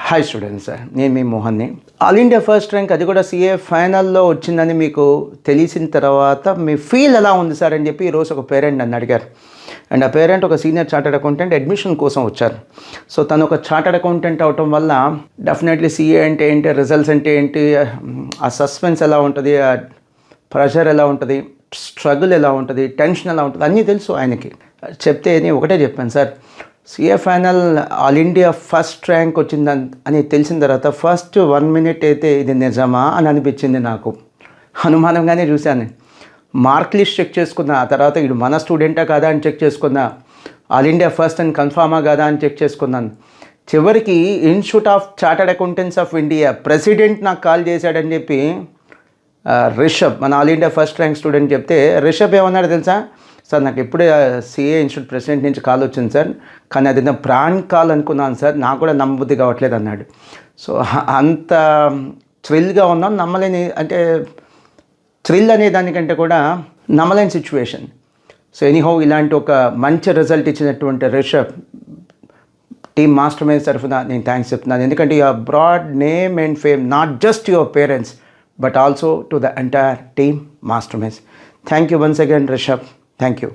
Hi students, నేను మీ మోహన్ని. All India first rank, అది కూడా సిఏ ఫైనల్లో వచ్చిందని మీకు తెలిసిన తర్వాత మీ ఫీల్ ఎలా ఉంది సార్ అని చెప్పి ఈరోజు ఒక పేరెంట్ నన్ను అడిగారు. అండ్ ఆ పేరెంట్ ఒక సీనియర్ చార్టర్డ్ అకౌంటెంట్ అడ్మిషన్ కోసం వచ్చారు. సో తను ఒక చార్టర్డ్ అకౌంటెంట్ అవటం వల్ల డెఫినెట్లీ సిఏ అంటే ఏంటి, రిజల్ట్స్ అంటే ఏంటి, ఆ సస్పెన్స్ ఎలా ఉంటుంది, ఆ ప్రెషర్ ఎలా ఉంటుంది, స్ట్రగుల్ ఎలా ఉంటుంది, టెన్షన్ ఎలా ఉంటుంది అన్నీ తెలుసు ఆయనకి. చెప్తే నేను ఒకటే చెప్పాను, sir CA final all India first rank వచ్చిందని అని తెలిసిన తర్వాత ఫస్ట్ 1 minute అయితే ఇది నిజమా అని అనిపించింది. నాకు అనుమానంగానే చూశాను. మార్క్ లిస్ట్ చెక్ చేసుకున్నా, ఆ తర్వాత ఇది మన స్టూడెంటా కాదా అని చెక్ చేసుకున్నా, ఆల్ ఇండియా ఫస్ట్ అని కన్ఫామా కాదా అని చెక్ చేసుకున్నాను. చివరికి institute of chartered accountants of India president నాకు కాల్ చేశాడని చెప్పి రిషబ్, మన all India first rank student చెప్తే రిషబ్ ఏమన్నాడు తెలుసా, సార్ నాకు ఎప్పుడే సిఏ ఇన్స్టిట్యూట్ ప్రెసిడెంట్ నుంచి కాల్ వచ్చింది సార్, కానీ అది నా ప్రాణ్ కాల్ అనుకున్నాను సార్, నాకు కూడా నమ్మబుద్ధి కావట్లేదు అన్నాడు. సో అంత థ్రిల్గా ఉన్నాం, నమ్మలేని, అంటే థ్రిల్ అనే దానికంటే కూడా నమ్మలేని సిచ్యువేషన్. సో ఎనీహౌ ఇలాంటి ఒక మంచి రిజల్ట్ ఇచ్చినటువంటి రిషబ్ టీమ్ మాస్టర్ మైండ్స్ తరఫున నేను థ్యాంక్స్ చెప్తున్నాను. ఎందుకంటే your brand name and fame not just your parents but also to the entire team Master Minds. Thank you once again Rishabh, thank you.